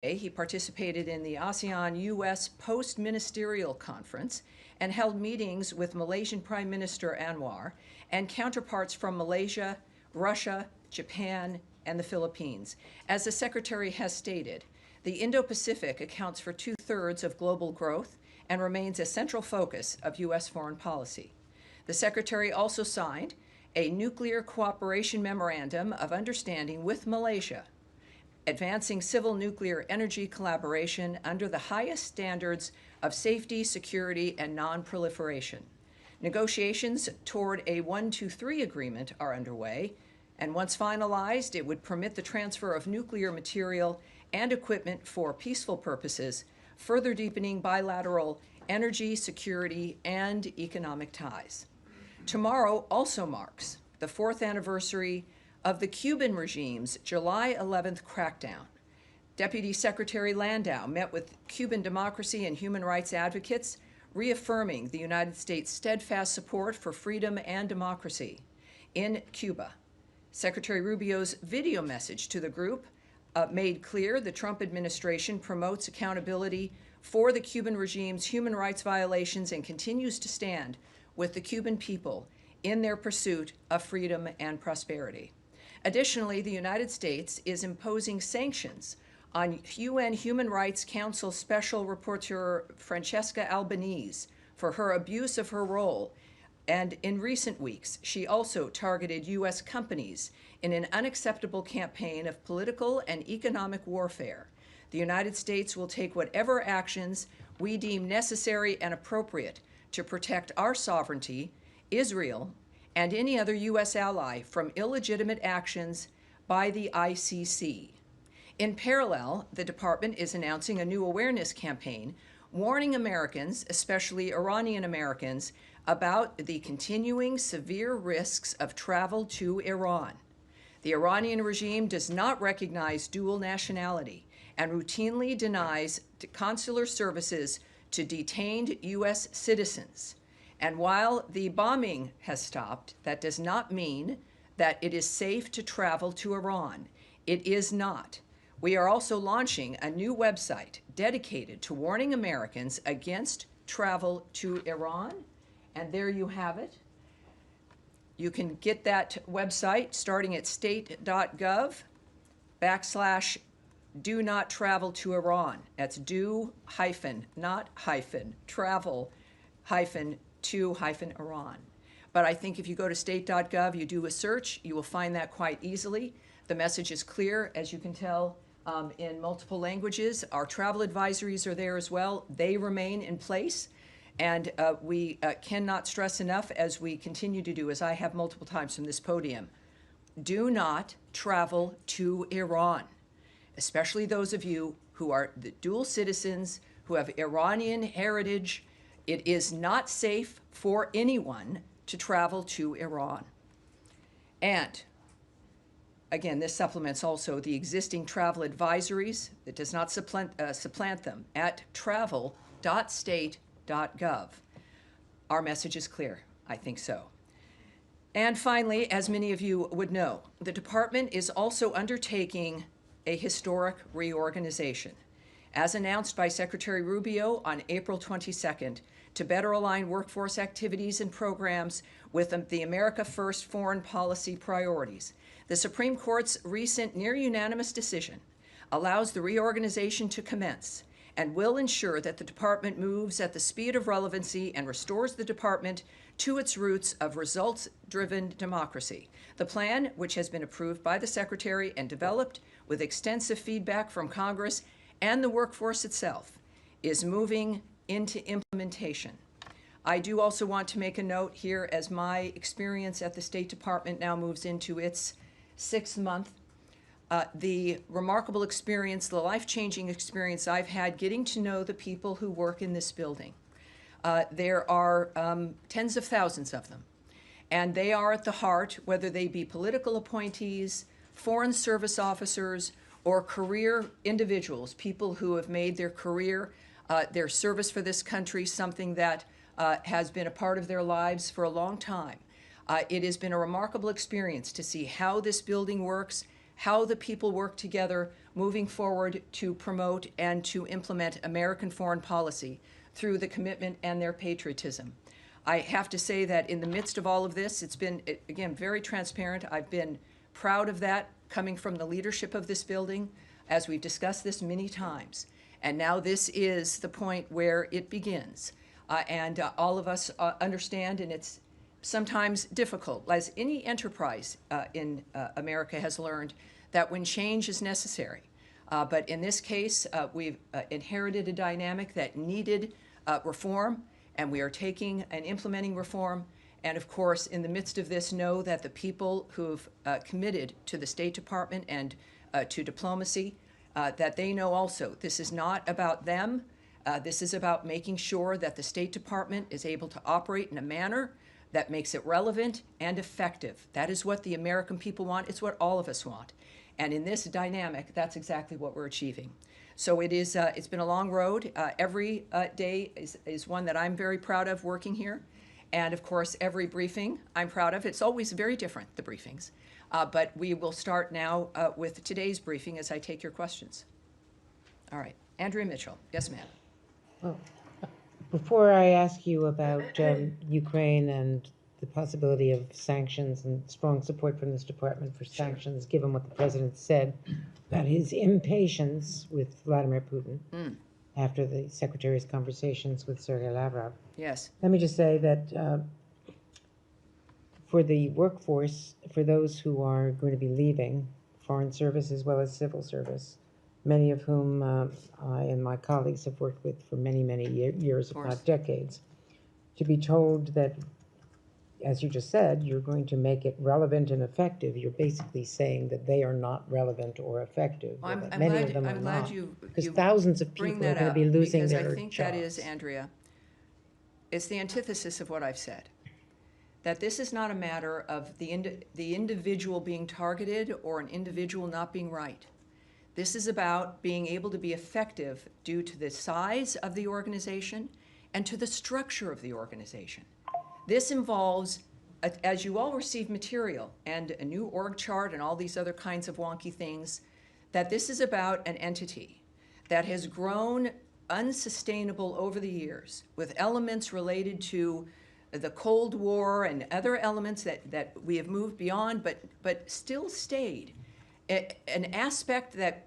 He participated in the ASEAN-US Post-Ministerial Conference and held meetings with Malaysian Prime Minister Anwar and counterparts from Malaysia, Russia, Japan, and the Philippines. As the Secretary has stated, the Indo-Pacific accounts for 2/3 of global growth and remains a central focus of U.S. foreign policy. The Secretary also signed a nuclear cooperation memorandum of understanding with Malaysia, advancing civil nuclear energy collaboration under the highest standards of safety, security, and non-proliferation. Negotiations toward a 123 agreement are underway, and once finalized, it would permit the transfer of nuclear material and equipment for peaceful purposes, further deepening bilateral energy, security, and economic ties. Tomorrow also marks the 4th anniversary of the Cuban regime's July 11th crackdown. Deputy Secretary Landau met with Cuban democracy and human rights advocates, reaffirming the United States' steadfast support for freedom and democracy in Cuba. Secretary Rubio's video message to the group made clear the Trump administration promotes accountability for the Cuban regime's human rights violations and continues to stand with the Cuban people in their pursuit of freedom and prosperity. Additionally, the United States is imposing sanctions on UN Human Rights Council Special Rapporteur Francesca Albanese for her abuse of her role. And in recent weeks, she also targeted U.S. companies in an unacceptable campaign of political and economic warfare. The United States will take whatever actions we deem necessary and appropriate to protect our sovereignty, Israel, and any other U.S. ally from illegitimate actions by the ICC. In parallel, the department is announcing a new awareness campaign warning Americans, especially Iranian Americans, about the continuing severe risks of travel to Iran. The Iranian regime does not recognize dual nationality and routinely denies consular services to detained U.S. citizens. And while the bombing has stopped, that does not mean that it is safe to travel to Iran. It is not. We are also launching a new website dedicated to warning Americans against travel to Iran. And there you have it. You can get that website starting at state.gov/do not travel to Iran. That's do hyphen, not hyphen, travel hyphen to hyphen Iran. But I think if you go to state.gov, you do a search, you will find that quite easily. The message is clear, as you can tell, in multiple languages. Our travel advisories are there as well. They remain in place. And we cannot stress enough, as we continue to do, as I have multiple times from this podium, do not travel to Iran, especially those of you who are the dual citizens, who have Iranian heritage. It is not safe for anyone to travel to Iran. And again, this supplements also the existing travel advisories. It does not supplant them at travel.state.gov. Our message is clear. I think so. And finally, as many of you would know, the department is also undertaking a historic reorganization, as announced by Secretary Rubio on April 22nd, to better align workforce activities and programs with the America First foreign policy priorities. The Supreme Court's recent near-unanimous decision allows the reorganization to commence and will ensure that the department moves at the speed of relevancy and restores the department to its roots of results-driven democracy. The plan, which has been approved by the Secretary and developed with extensive feedback from Congress and the workforce itself, is moving into implementation. I do also want to make a note here, as my experience at the State Department now moves into its 6th month, the remarkable experience, the life-changing experience I've had getting to know the people who work in this building. There are tens of thousands of them, and they are at the heart, whether they be political appointees, foreign service officers, or career individuals, people who have made their career, their service for this country, something that has been a part of their lives for a long time. It has been a remarkable experience to see how this building works, how the people work together, moving forward to promote and to implement American foreign policy through the commitment and their patriotism. I have to say that in the midst of all of this, it's been, again, very transparent. I've been proud of that coming from the leadership of this building, as we've discussed this many times. And now this is the point where it begins. And all of us understand, and it's sometimes difficult, as any enterprise in America has learned, that when change is necessary. But in this case, we've inherited a dynamic that needed reform, and we are taking and implementing reform. And of course, in the midst of this, know that the people who've committed to the State Department and to diplomacy, that they know also this is not about them. This is about making sure that the State Department is able to operate in a manner that makes it relevant and effective. That is what the American people want. It's what all of us want. And in this dynamic, that's exactly what we're achieving. So it is, it's been a long road. Every day is one that I'm very proud of working here. And of course, every briefing I'm proud of. It's always very different, the briefings. But we will start now with today's briefing as I take your questions. All right, Andrea Mitchell. Yes, ma'am. Well, before I ask you about Ukraine and the possibility of sanctions and strong support from this department for sanctions, given what the president said about his impatience with Vladimir Putin after the secretary's conversations with Sergei Lavrov. Yes. Let me just say that for the workforce, for those who are going to be leaving foreign service as well as civil service, many of whom I and my colleagues have worked with for many, many years, if not decades, to be told that, as you just said, you're going to make it relevant and effective. You're basically saying that they are not relevant or effective. Well, many of them I'm are glad not. you Because thousands of people are going to be losing their jobs. Because I think that is, Andrea, it's the antithesis of what I've said. That this is not a matter of the individual being targeted or an individual not being right. This is about being able to be effective due to the size of the organization and to the structure of the organization. This involves, as you all receive material and a new org chart and all these other kinds of wonky things, that this is about an entity that has grown unsustainable over the years with elements related to the Cold War and other elements that we have moved beyond, but still stayed. An aspect that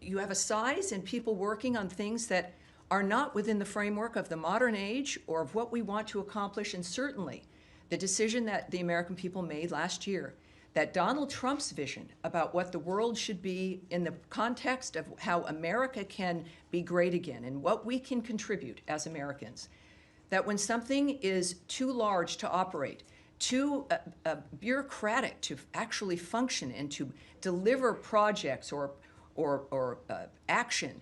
you have a size and people working on things that are not within the framework of the modern age or of what we want to accomplish. And certainly the decision that the American people made last year, that Donald Trump's vision about what the world should be in the context of how America can be great again and what we can contribute as Americans, that when something is too large to operate, too bureaucratic to actually function and to deliver projects or action,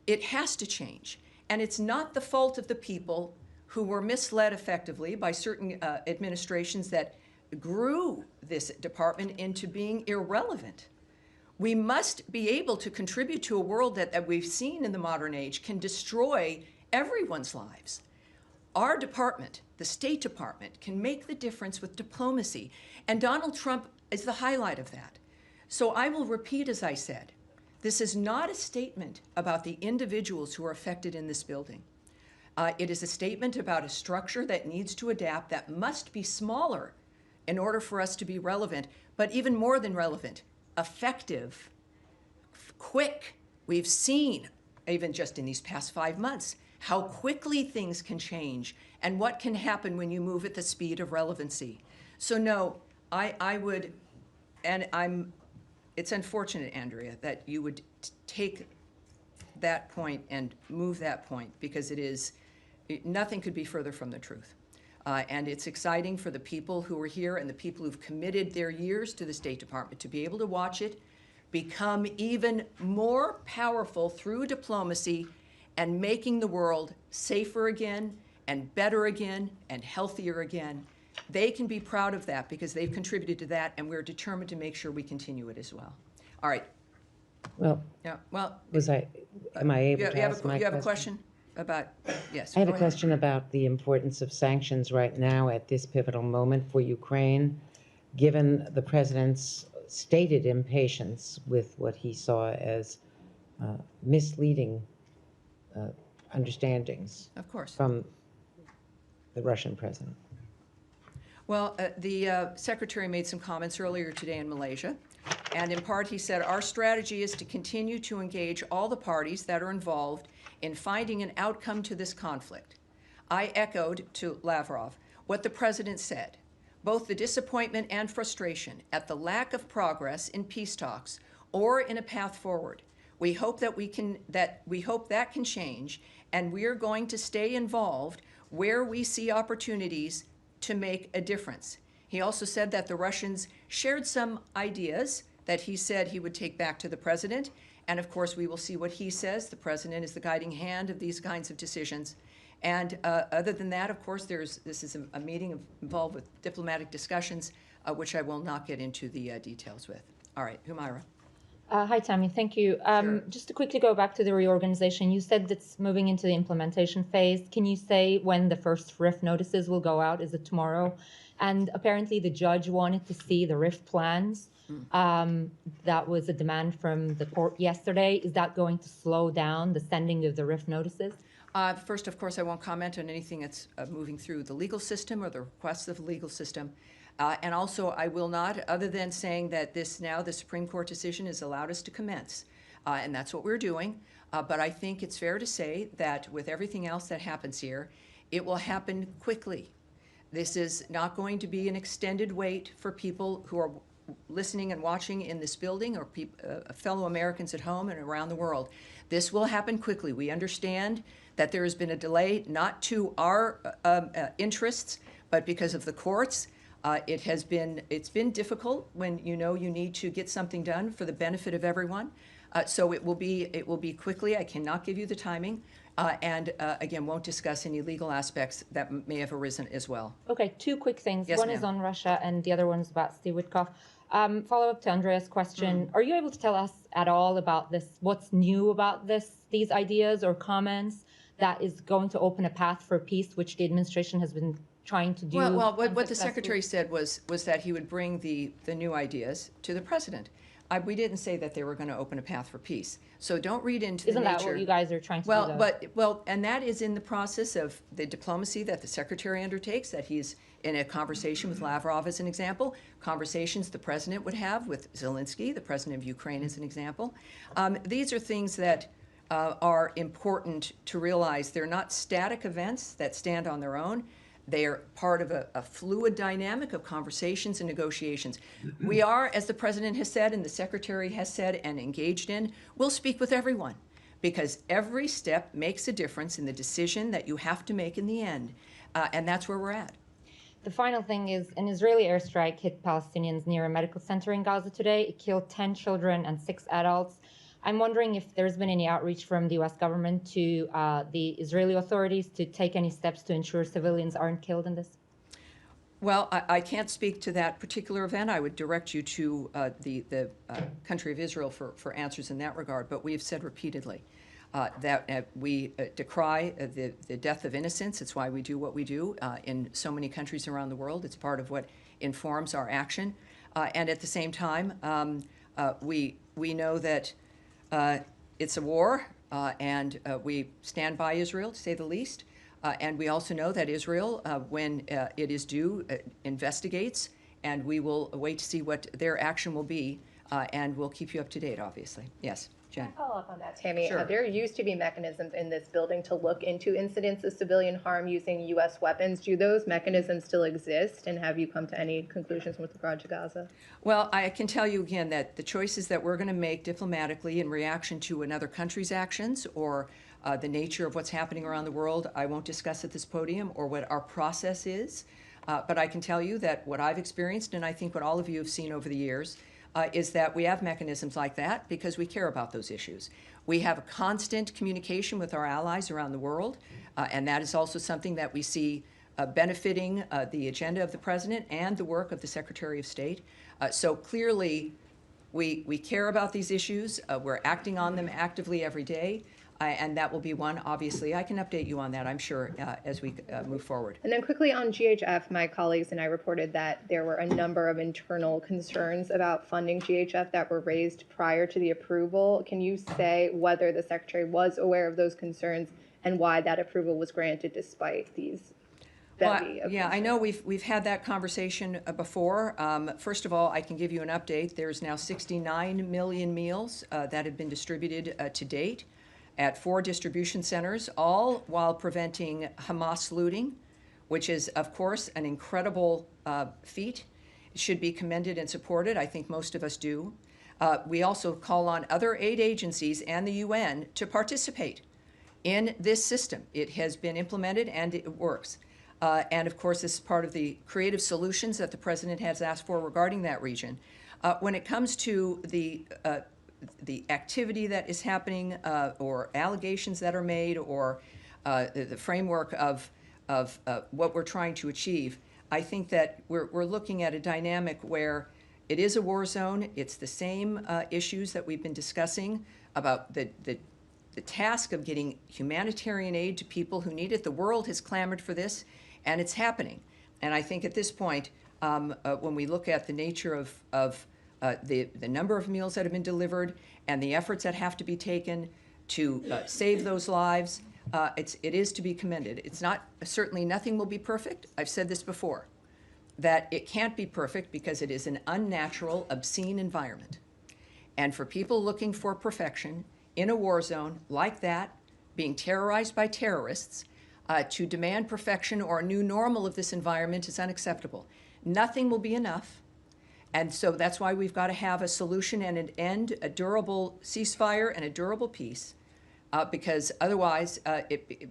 it has to change. And it's not the fault of the people who were misled effectively by certain administrations that grew this department into being irrelevant. We must be able to contribute to a world that we've seen in the modern age can destroy everyone's lives. Our department, the State Department, can make the difference with diplomacy. And Donald Trump is the highlight of that. So I will repeat, as I said, this is not a statement about the individuals who are affected in this building. It is a statement about a structure that needs to adapt, that must be smaller in order for us to be relevant, but even more than relevant, effective, quick. We've seen, even just in these past 5 months, how quickly things can change and what can happen when you move at the speed of relevancy. So no, I would, and it's unfortunate, Andrea, that you would take that point and move that point, because nothing could be further from the truth. And it's exciting for the people who are here and the people who've committed their years to the State Department to be able to watch it become even more powerful through diplomacy and making the world safer again and better again and healthier again. They can be proud of that because they've contributed to that, and we're determined to make sure we continue it as well. All right. Well, yeah, well, am I able to ask my question? You have a question about, yes. I had a question about the importance of sanctions right now at this pivotal moment for Ukraine, given the president's stated impatience with what he saw as misleading understandings Of course. from the Russian president. Well, the secretary made some comments earlier today in Malaysia, and in part he said, our strategy is to continue to engage all the parties that are involved in finding an outcome to this conflict. I echoed to Lavrov what the president said, both the disappointment and frustration at the lack of progress in peace talks or in a path forward. We hope that that can change, and we're going to stay involved where we see opportunities to make a difference. He also said that the Russians shared some ideas that he said he would take back to the president, and of course we will see what he says. The president is the guiding hand of these kinds of decisions. And other than that, of course, this is a meeting involved with diplomatic discussions, which I will not get into the details with. All right, Humaira. Hi, Tammy. Thank you. Sure. Just to quickly go back to the reorganization, you said it's moving into the implementation phase. Can you say when the first RIF notices will go out? Is it tomorrow? And apparently the judge wanted to see the RIF plans. That was a demand from the court yesterday. Is that going to slow down the sending of the RIF notices? First, of course, I won't comment on anything that's moving through the legal system or the requests of the legal system. And also, I will not, other than saying that the Supreme Court decision has allowed us to commence. And that's what we're doing. But I think it's fair to say that with everything else that happens here, it will happen quickly. This is not going to be an extended wait for people who are listening and watching in this building or fellow Americans at home and around the world. This will happen quickly. We understand that there has been a delay, not to our interests, but because of the courts. It's been difficult when you know you need to get something done for the benefit of everyone. So it will be quickly. I cannot give you the timing, and again, won't discuss any legal aspects that may have arisen as well. Okay, two quick things. Yes, one ma'am. is on Russia, and the other one's about Steve Witkoff. Follow up to Andrea's question. Are you able to tell us at all about this? What's new about these ideas or comments that is going to open a path for peace, which the administration has been trying to do? Well, what the secretary said was that he would bring the new ideas to the president. We didn't say that they were going to open a path for peace. So don't read into Isn't the nature. that what you guys are trying to do? Well, and that is in the process of the diplomacy that the secretary undertakes, that he's in a conversation with Lavrov as an example, conversations the president would have with Zelensky, the president of Ukraine as an example. These are things that are important to realize. They're not static events that stand on their own. They are part of a fluid dynamic of conversations and negotiations. We are, as the president has said and the secretary has said and engaged in, we'll speak with everyone because every step makes a difference in the decision that you have to make in the end. And that's where we're at. The final thing is an Israeli airstrike hit Palestinians near a medical center in Gaza today. It killed 10 children and 6 adults. I'm wondering if there's been any outreach from the U.S. government to the Israeli authorities to take any steps to ensure civilians aren't killed in this? Well, I can't speak to that particular event. I would direct you to the country of Israel for answers in that regard. But we have said repeatedly that we decry the death of innocents. It's why we do what we do in so many countries around the world. It's part of what informs our action. And at the same time, we know that it's a war, and we stand by Israel, to say the least. And we also know that Israel, when it is due, investigates, and we will wait to see what their action will be, and we'll keep you up to date, obviously. Yes, Jen. Can I follow up on that, Tammy? Sure. There used to be mechanisms in this building to look into incidents of civilian harm using U.S. weapons. Do those mechanisms still exist, and have you come to any conclusions with regard to Gaza? Well, I can tell you again that the choices that we're going to make diplomatically in reaction to another country's actions or the nature of what's happening around the world, I won't discuss at this podium, or what our process is. But I can tell you that what I've experienced, and I think what all of you have seen over the years, is that we have mechanisms like that because we care about those issues. We have a constant communication with our allies around the world, and that is also something that we see benefiting the agenda of the president and the work of the Secretary of State. So clearly, we care about these issues. We're acting on them actively every day. And that will be one, obviously. I can update you on that, I'm sure, as we move forward. And then quickly on GHF, my colleagues and I reported that there were a number of internal concerns about funding GHF that were raised prior to the approval. Can you say whether the Secretary was aware of those concerns and why that approval was granted despite these bevy of Yeah, I concerns? know we've had that conversation before. First of all, I can give you an update. There's now 69 million meals that have been distributed to date at 4 distribution centers, all while preventing Hamas looting, which is, of course, an incredible feat. It should be commended and supported. I think most of us do. We also call on other aid agencies and the UN to participate in this system. It has been implemented and it works. And of course, this is part of the creative solutions that the president has asked for regarding that region. When it comes to the activity that is happening or allegations that are made or the framework of what we're trying to achieve, I think that we're looking at a dynamic where it is a war zone. It's the same issues that we've been discussing about the task of getting humanitarian aid to people who need it. The world has clamored for this, and it's happening. And I think at this point, when we look at the nature of the number of meals that have been delivered and the efforts that have to be taken to save those lives, it is to be commended. It's not, certainly nothing will be perfect. I've said this before, that it can't be perfect because it is an unnatural, obscene environment. And for people looking for perfection in a war zone like that, being terrorized by terrorists, to demand perfection or a new normal of this environment is unacceptable. Nothing will be enough. And so that's why we've got to have a solution and an end, a durable ceasefire and a durable peace, because otherwise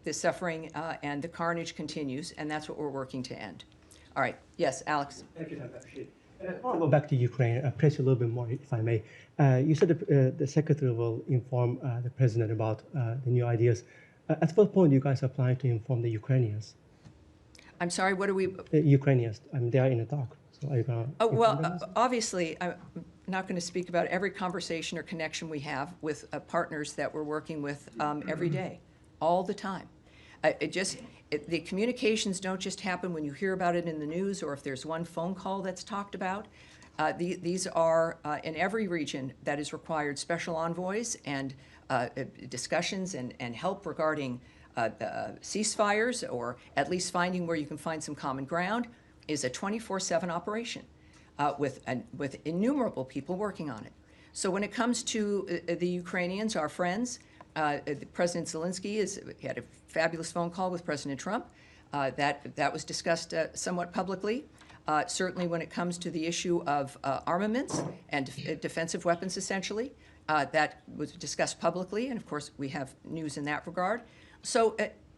the suffering and the carnage continues, and that's what we're working to end. All right. Yes, Alex. Thank you, Dr. Rashid. I want to go back to Ukraine, press you a little bit more, if I may. You said the Secretary will inform the President about the new ideas. At what point do you guys are planning to inform the Ukrainians? I'm sorry, what are we? Ukrainians, I mean, they are in a talk. So are you going to? Oh, well, obviously, I'm not going to speak about every conversation or connection we have with partners that we're working with every day, all the time. The communications don't just happen when you hear about it in the news or if there's one phone call that's talked about. These are, in every region that is required, special envoys and discussions and help regarding ceasefires or at least finding where you can find some common ground is a 24/7 operation with innumerable people working on it. So when it comes to the Ukrainians, our friends, President Zelensky had a fabulous phone call with President Trump. That was discussed somewhat publicly. Certainly when it comes to the issue of armaments and defensive weapons, essentially, that was discussed publicly, and of course we have news in that regard. So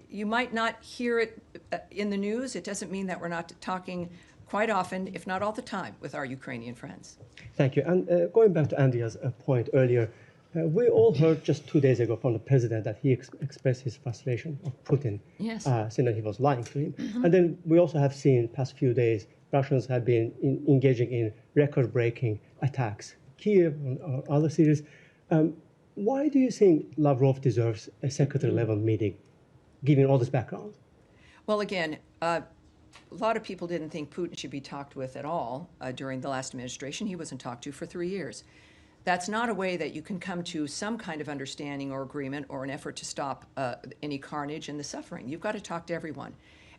you might not hear it in the news. It doesn't mean that we're not talking quite often, if not all the time, with our Ukrainian friends. Thank you. And going back to Andrea's point earlier, we all heard just 2 days ago from the president that he expressed his frustration of Putin, Yes. saying that he was lying to him. And then we also have seen past few days, Russians have been engaging in record-breaking attacks, Kiev or other cities. Why do you think Lavrov deserves a secretary-level meeting, given all this background? Well, again, a lot of people didn't think Putin should be talked with at all during the last administration. He wasn't talked to for 3 years. That's not a way that you can come to some kind of understanding or agreement or an effort to stop any carnage and the suffering. You've got to talk to everyone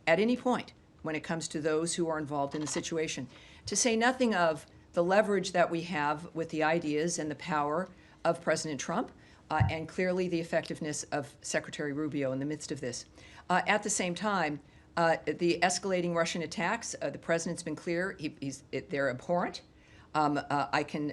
at any point when it comes to those who are involved in the situation. To say nothing of the leverage that we have with the ideas and the power of President Trump, and clearly the effectiveness of Secretary Rubio in the midst of this. At the same time, the escalating Russian attacks, the president's been clear, they're abhorrent. I can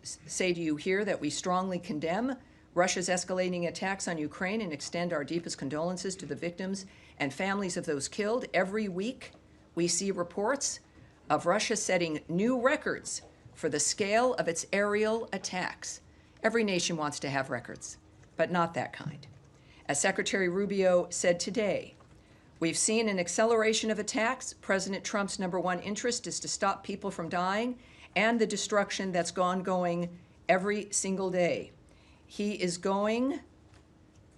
say to you here that we strongly condemn Russia's escalating attacks on Ukraine and extend our deepest condolences to the victims and families of those killed. Every week, we see reports of Russia setting new records for the scale of its aerial attacks. Every nation wants to have records, but not that kind. As Secretary Rubio said today, we've seen an acceleration of attacks. President Trump's #1 interest is to stop people from dying and the destruction that's going every single day. He is going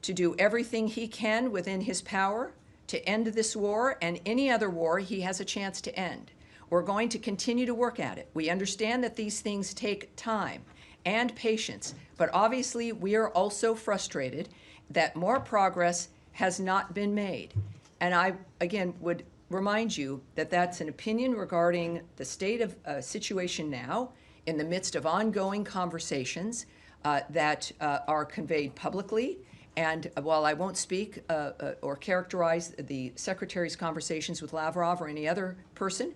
to do everything he can within his power to end this war and any other war he has a chance to end. We're going to continue to work at it. We understand that these things take time and patience, but obviously we are also frustrated that more progress has not been made. And I, again, would remind you that that's an opinion regarding the state of situation now in the midst of ongoing conversations that are conveyed publicly. And while I won't speak or characterize the Secretary's conversations with Lavrov or any other person,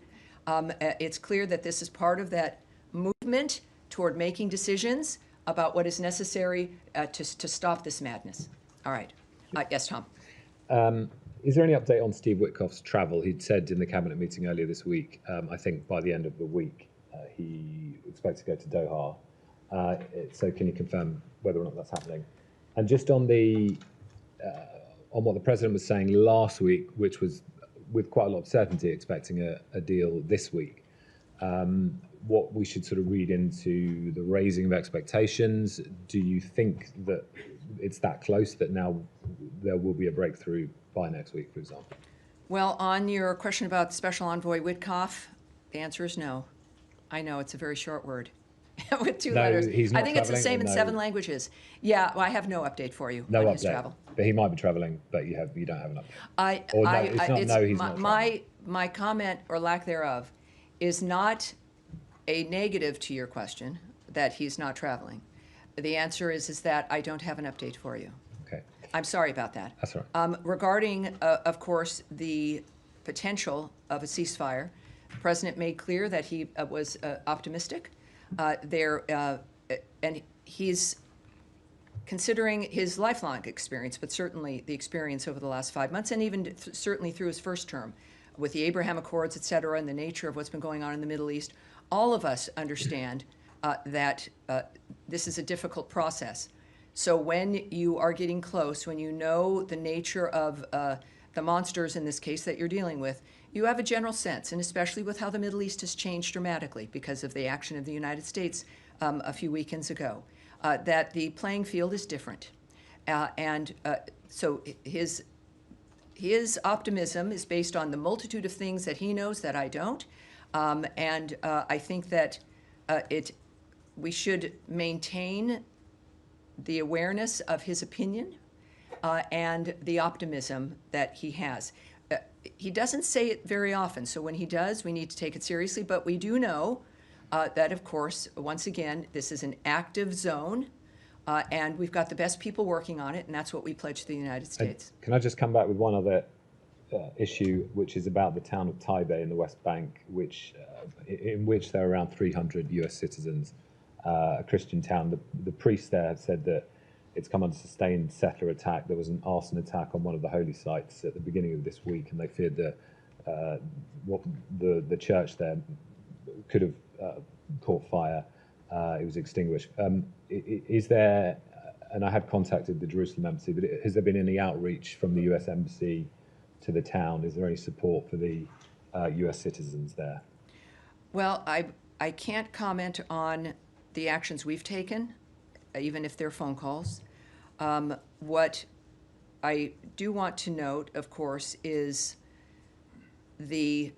it's clear that this is part of that movement toward making decisions about what is necessary to stop this madness. All right. Yes, Tom. Is there any update on Steve Witkoff's travel? He'd said in the cabinet meeting earlier this week, I think by the end of the week, he expects to go to Doha. So can you confirm whether or not that's happening? And just on what the president was saying last week, which was with quite a lot of certainty expecting a deal this week, what we should sort of read into the raising of expectations. Do you think that it's that close that now there will be a breakthrough by next week, for example? Well, on your question about Special Envoy Witkoff, the answer is no. I know, it's a very short word with two letters. He's not I think it's the traveling, same or in no? 7 languages. Yeah, well, I have no update for you No on his update. travel. But he might be traveling, but you don't have an update. He's not traveling. My comment or lack thereof is not a negative to your question that he's not traveling. The answer is that I don't have an update for you. Okay. I'm sorry about that. That's all right. Regarding, of course, the potential of a ceasefire, the president made clear that he was optimistic. And he's considering his lifelong experience, but certainly the experience over the last 5 months, and even certainly through his first term, with the Abraham Accords, et cetera, and the nature of what's been going on in the Middle East. All of us understand that this is a difficult process. So when you are getting close, when you know the nature of the monsters in this case that you're dealing with, you have a general sense, and especially with how the Middle East has changed dramatically because of the action of the United States a few weekends ago, that the playing field is different. So his optimism is based on the multitude of things that he knows that I don't. I think that we should maintain the awareness of his opinion and the optimism that he has. He doesn't say it very often, so when he does, we need to take it seriously. But we do know that, of course, once again, this is an active zone, and we've got the best people working on it, and that's what we pledge to the United States. Can I just come back with one other issue, which is about the town of Taipei in the West Bank, in which there are around 300 U.S. citizens, a Christian town. The priest there had said that it's come under sustained settler attack. There was an arson attack on one of the holy sites at the beginning of this week, and they feared that the church there could have caught fire. It was extinguished. Is there, and I have contacted the Jerusalem embassy, but has there been any outreach from the U.S. embassy to the town? Is there any support for the U.S. citizens there? Well, I can't comment on the actions we've taken, even if they're phone calls. What I do want to note, of course, is the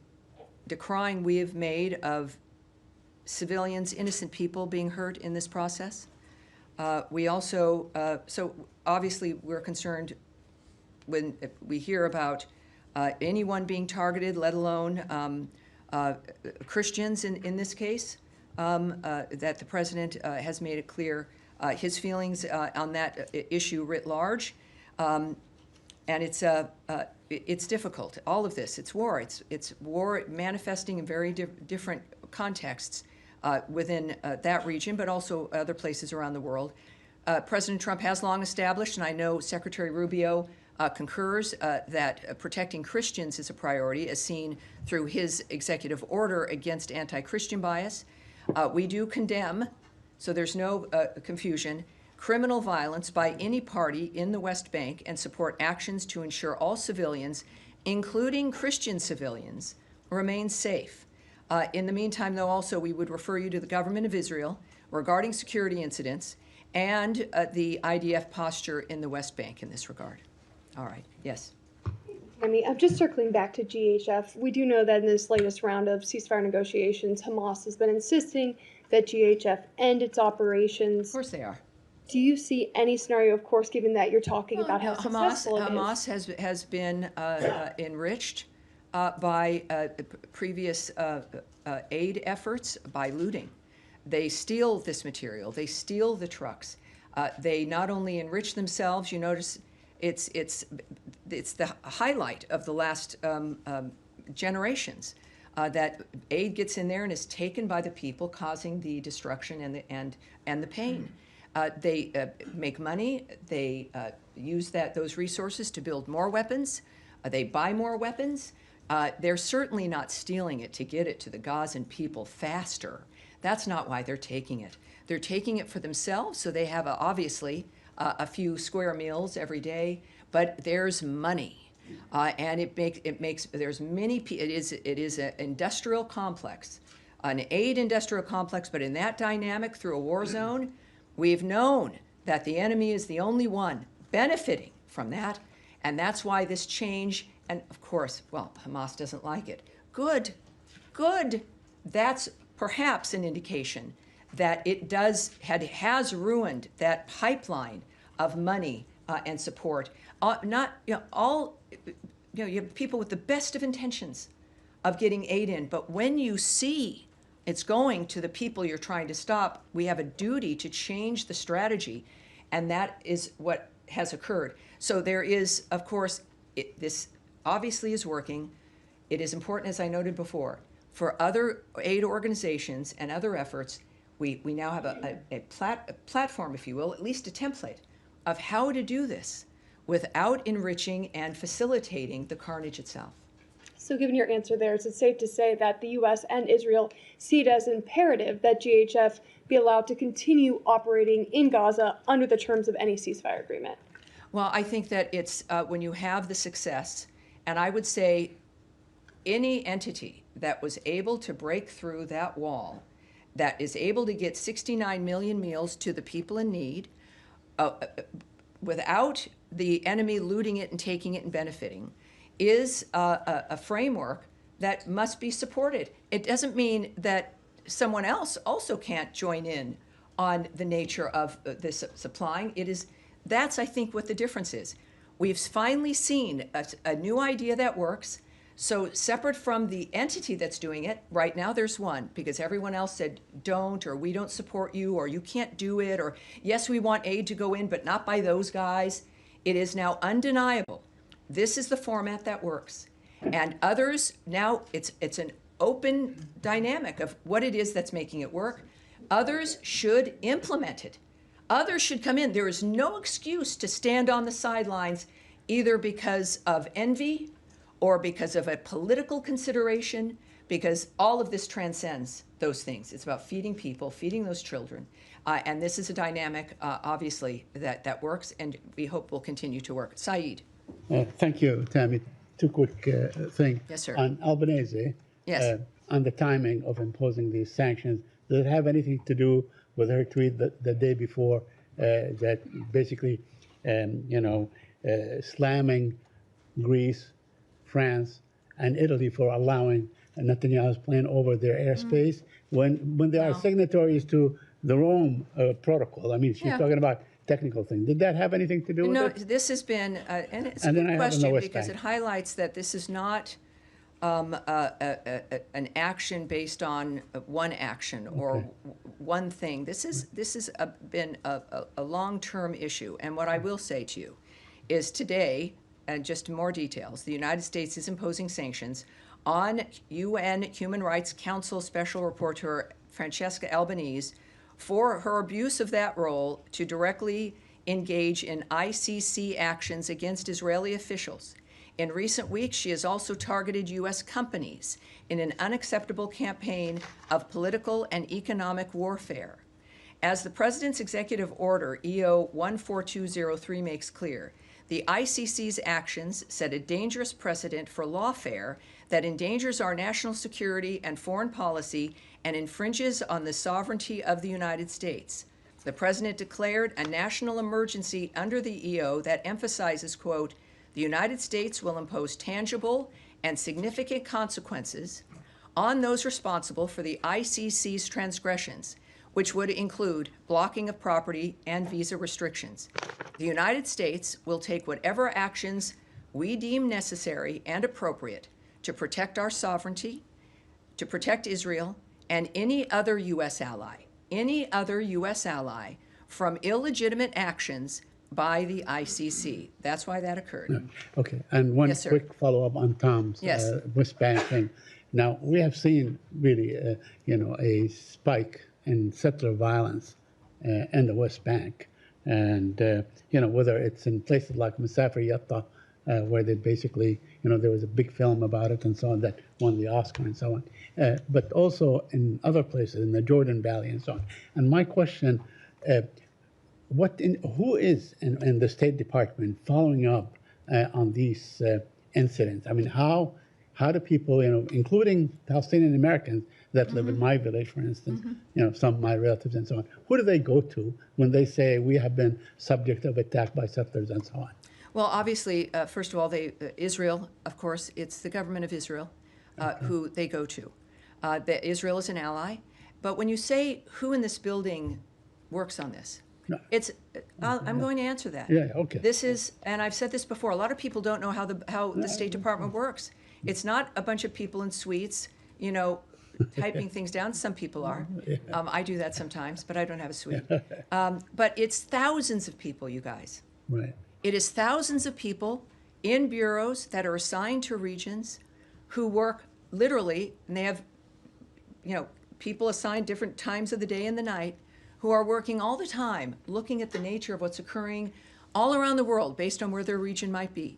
decrying we have made of civilians, innocent people being hurt in this process. We also, so obviously we're concerned when we hear about anyone being targeted, let alone Christians in this case, that the president has made it clear his feelings on that issue writ large. And it's difficult, all of this. It's war. It's war manifesting in very different contexts within that region, but also other places around the world. President Trump has long established, and I know Secretary Rubio concurs, that protecting Christians is a priority, as seen through his executive order against anti-Christian bias. We do condemn, so there's no confusion, criminal violence by any party in the West Bank and support actions to ensure all civilians, including Christian civilians, remain safe. In the meantime, though, also we would refer you to the government of Israel regarding security incidents and the IDF posture in the West Bank in this regard. All right, yes. I'm just circling back to GHF. We do know that in this latest round of ceasefire negotiations, Hamas has been insisting that GHF end its operations. Of course they are. Do you see any scenario, of course, given that you're talking about how successful it is? Hamas has been enriched by previous aid efforts by looting. They steal this material. They steal the trucks. They not only enrich themselves. You notice it's the highlight of the last generations that aid gets in there and is taken by the people, causing the destruction and the pain. They make money. They use those resources to build more weapons. They buy more weapons. They're certainly not stealing it to get it to the Gazan people faster. That's not why they're taking it. They're taking it for themselves, so they have obviously a few square meals every day. But there's money, and it makes there's many. It is an industrial complex, an aid industrial complex. But in that dynamic through a war zone, we've known that the enemy is the only one benefiting from that, and that's why this change. And of course, well, Hamas doesn't like it. Good. That's perhaps an indication that it has ruined that pipeline of money and support. You have people with the best of intentions of getting aid in, but when you see it's going to the people you're trying to stop, we have a duty to change the strategy, and that is what has occurred. So there is, of course, this obviously is working. It is important, as I noted before, for other aid organizations and other efforts. We now have a platform, if you will, at least a template of how to do this without enriching and facilitating the carnage itself. So given your answer there, is it safe to say that the U.S. and Israel see it as imperative that GHF be allowed to continue operating in Gaza under the terms of any ceasefire agreement? Well, I think that it's when you have the success, and I would say any entity that was able to break through that wall, that is able to get 69 million meals to the people in need, without the enemy looting it and taking it and benefiting, is a framework that must be supported. It doesn't mean that someone else also can't join in on the nature of this supplying. That's, I think, what the difference is. We've finally seen a new idea that works. So separate from the entity that's doing it, right now there's one, because everyone else said don't, or we don't support you, or you can't do it, or yes, we want aid to go in, but not by those guys. It is now undeniable. This is the format that works. And others, now it's an open dynamic of what it is that's making it work. Others should implement it. Others should come in. There is no excuse to stand on the sidelines, either because of envy or because of a political consideration, because all of this transcends those things. It's about feeding people, feeding those children. And this is a dynamic, obviously, that works, and we hope will continue to work. Saeed. Thank you, Tammy. Two quick things. Yes, sir. On Albanese, Yes. on the timing of imposing these sanctions, does it have anything to do with her tweet the day before that basically, slamming Greece, France, and Italy for allowing Netanyahu's plane over their airspace when they are signatories to the Rome Protocol? I mean, she's talking about technical things. Did that have anything to do with No, it? this has been, and it's a And then good I have on the question West because Bank. it highlights that this is not an action based on one action or one thing. This has been a long-term issue. And what I will say to you is today, and just more details, the United States is imposing sanctions on UN Human Rights Council Special Rapporteur Francesca Albanese for her abuse of that role to directly engage in ICC actions against Israeli officials. In recent weeks, she has also targeted U.S. companies in an unacceptable campaign of political and economic warfare. As the President's Executive Order, EO 14203, makes clear, the ICC's actions set a dangerous precedent for lawfare that endangers our national security and foreign policy and infringes on the sovereignty of the United States. the president declared a national emergency under the EO that emphasizes, quote, the United States will impose tangible and significant consequences on those responsible for the ICC's transgressions, which would include blocking of property and visa restrictions. The United States will take whatever actions we deem necessary and appropriate to protect our sovereignty, to protect Israel, and any other U.S. ally from illegitimate actions by the ICC. That's why that occurred. Okay, and one Yes, sir. quick follow-up on Tom's Yes. West Bank thing. Now, we have seen really, a spike in settler violence in the West Bank. And, whether it's in places like Masafer Yatta, where they basically, there was a big film about it and so on that won the Oscar and so on, but also in other places, in the Jordan Valley and so on. And my question, who is in the State Department following up on these incidents? I mean, how do people, including Palestinian Americans that live in my village, for instance, some of my relatives and so on, who do they go to when they say we have been subject of attack by settlers and so on? Well, obviously, first of all, Israel, of course, it's the government of Israel who they go to. Israel is an ally. But when you say who in this building works on this, I'm going to answer that. Yeah, okay. This is, and I've said this before, a lot of people don't know how the State Department works. It's not a bunch of people in suites, typing things down. Some people are. I do that sometimes, but I don't have a suite. But it's thousands of people, you guys. Right. It is thousands of people in bureaus that are assigned to regions who work literally, and they have, people assigned different times of the day and the night who are working all the time looking at the nature of what's occurring all around the world based on where their region might be.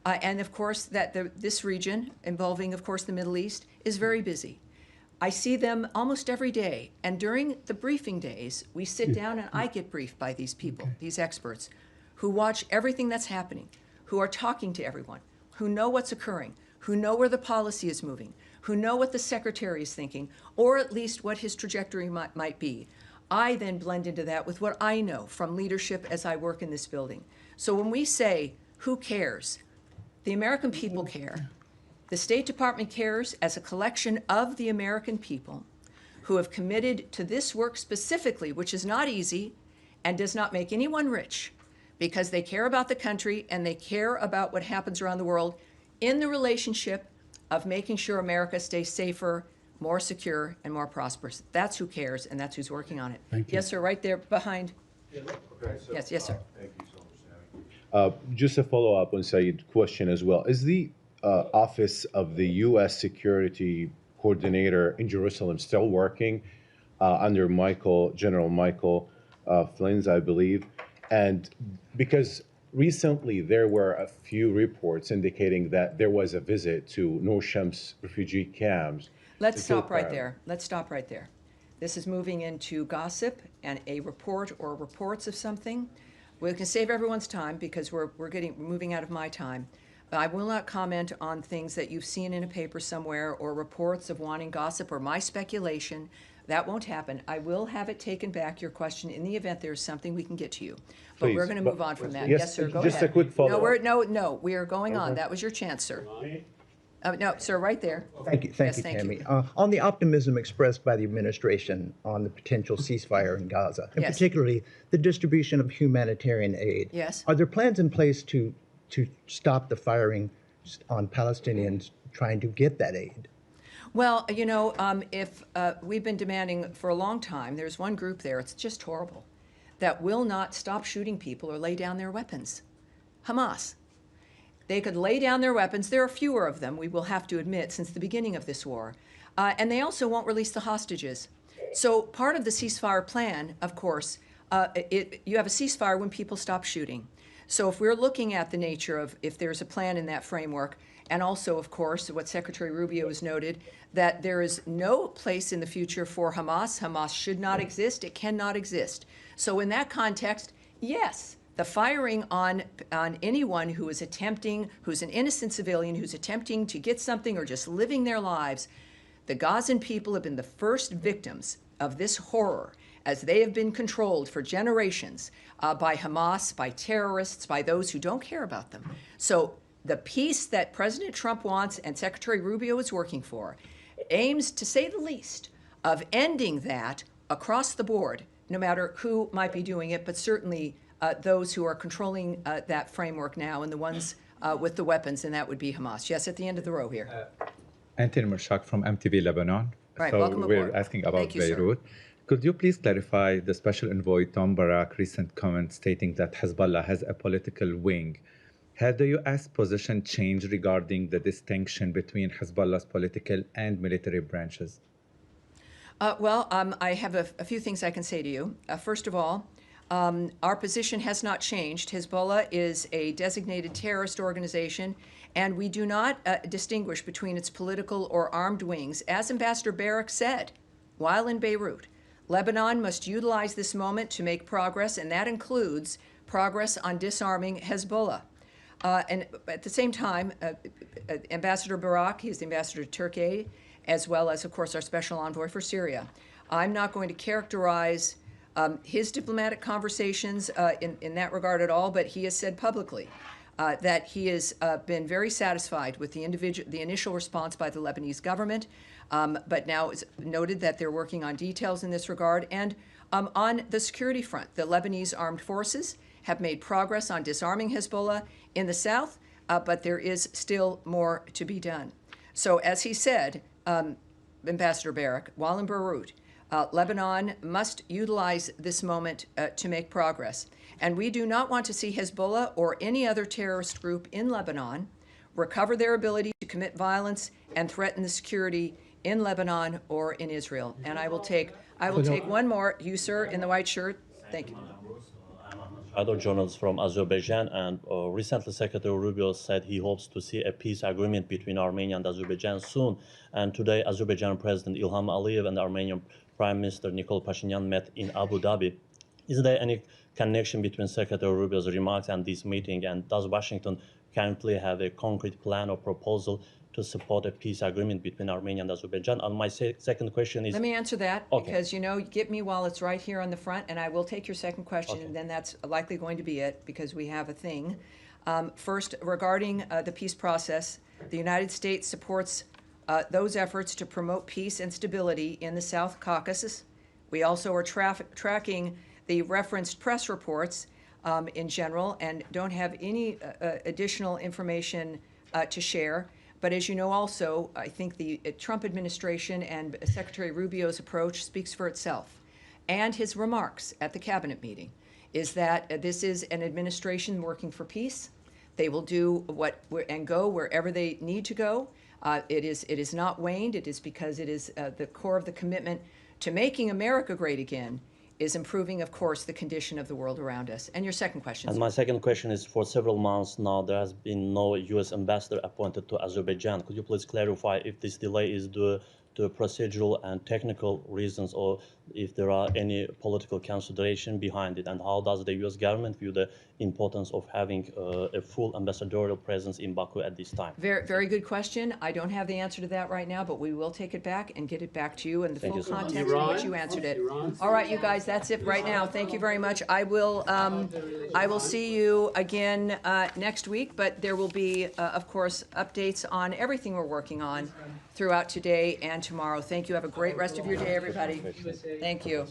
And of course, this region, involving, of course, the Middle East, is very busy. I see them almost every day. And during the briefing days, we sit down and I get briefed by these people, these experts, who watch everything that's happening, who are talking to everyone, who know what's occurring, who know where the policy is moving, who know what the secretary is thinking, or at least what his trajectory might be. I then blend into that with what I know from leadership as I work in this building. So when we say, who cares? The American people care. The State Department cares as a collection of the American people who have committed to this work specifically, which is not easy and does not make anyone rich, because they care about the country and they care about what happens around the world in the relationship of making sure America stays safer, more secure, and more prosperous. That's who cares, and that's who's working on it. Thank you. Yes, sir, right there behind. Okay, so, Yes, sir. Thank you so much, Sammy. Just a follow-up on Saeed's question as well. Is the Office of the U.S. Security Coordinator in Jerusalem still working under General Michael Flynn, I believe? And because recently there were a few reports indicating that there was a visit to Noor Shams refugee camps. Let's stop right there. Let's stop right there. This is moving into gossip and a report or reports of something. We can save everyone's time because we're moving out of my time. I will not comment on things that you've seen in a paper somewhere or reports of wanting gossip or my speculation. That won't happen. I will have it taken back, your question, in the event there's something we can get to you. But Please, we're going to but- move on from that. yes, Yes, sir, go just ahead. a quick follow-up. No, we are going on. That was your chance, sir. No, sir, right there. Thank you, Yes, thank you, thank you. Tammy. On the optimism expressed by the administration on the potential ceasefire in Gaza, and Yes. particularly the distribution of humanitarian aid, Yes. are there plans in place to stop the firing on Palestinians trying to get that aid? Well, if we've been demanding for a long time, there's one group there, it's just horrible, that will not stop shooting people or lay down their weapons. Hamas. They could lay down their weapons. There are fewer of them, we will have to admit, since the beginning of this war. And they also won't release the hostages. So part of the ceasefire plan, of course, you have a ceasefire when people stop shooting. So if we're looking at the nature of if there's a plan in that framework, and also, of course, what Secretary Rubio has noted, that there is no place in the future for Hamas. Hamas should not exist. It cannot exist. So in that context, yes, the firing on anyone who is attempting, who's an innocent civilian, who's attempting to get something or just living their lives, the Gazan people have been the first victims of this horror as they have been controlled for generations by Hamas, by terrorists, by those who don't care about them. So the peace that President Trump wants and Secretary Rubio is working for aims, to say the least, of ending that across the board, no matter who might be doing it, but certainly those who are controlling that framework now and the ones with the weapons, and that would be Hamas. Yes, at the end of the row here. Anthony Mershak from MTV Lebanon. Right, so welcome we're aboard. asking about Thank you, sir. Beirut. Could you please clarify the Special Envoy Tom Barak recent comment stating that Hezbollah has a political wing? Has the U.S. position changed regarding the distinction between Hezbollah's political and military branches? I have a few things I can say to you. First of all, our position has not changed. Hezbollah is a designated terrorist organization, and we do not distinguish between its political or armed wings. As Ambassador Barak said while in Beirut, Lebanon must utilize this moment to make progress, and that includes progress on disarming Hezbollah. And at the same time, Ambassador Barak, he's the ambassador to Turkey, as well as, of course, our special envoy for Syria. I'm not going to characterize his diplomatic conversations in that regard at all, but he has said publicly that he has been very satisfied with the initial response by the Lebanese government, but now it's noted that they're working on details in this regard. And on the security front, the Lebanese armed forces have made progress on disarming Hezbollah in the south, but there is still more to be done. So as he said, Ambassador Barak, while in Beirut, Lebanon must utilize this moment to make progress. And we do not want to see Hezbollah or any other terrorist group in Lebanon recover their ability to commit violence and threaten the security in Lebanon or in Israel. And I will take one more. You, sir, in the white shirt. Thank you. Other journalists from Azerbaijan, and recently Secretary Rubio said he hopes to see a peace agreement between Armenia and Azerbaijan soon. And today, Azerbaijan President Ilham Aliyev and Armenian Prime Minister Nikol Pashinyan met in Abu Dhabi. Is there any connection between Secretary Rubio's remarks and this meeting? And does Washington currently have a concrete plan or proposal to support a peace agreement between Armenia and Azerbaijan? And my second question is... Let me answer that, okay, because, get me while it's right here on the front, and I will take your second question, okay, and then that's likely going to be it, because we have a thing. First, regarding the peace process, the United States supports those efforts to promote peace and stability in the South Caucasus. We also are tracking the referenced press reports in general and don't have any additional information to share. But as you know also, I think the Trump administration and Secretary Rubio's approach speaks for itself. And his remarks at the cabinet meeting is that this is an administration working for peace. They will do and go wherever they need to go. It is not waned. It is because it is the core of the commitment to making America great again is improving, of course, the condition of the world around us. And your second question. And my second question is, for several months now, there has been no U.S. ambassador appointed to Azerbaijan. Could you please clarify if this delay is due to procedural and technical reasons, or if there are any political consideration behind it? And how does the U.S. government view the importance of having a full ambassadorial presence in Baku at this time? Very, very good question. I don't have the answer to that right now, but we will take it back and get it back to you in the full context in which you answered it. All right, you guys, that's it right now. Thank you very much. I will see you again next week, but there will be, of course, updates on everything we're working on throughout today and tomorrow. Thank you. Have a great rest of your day, everybody. Thank you.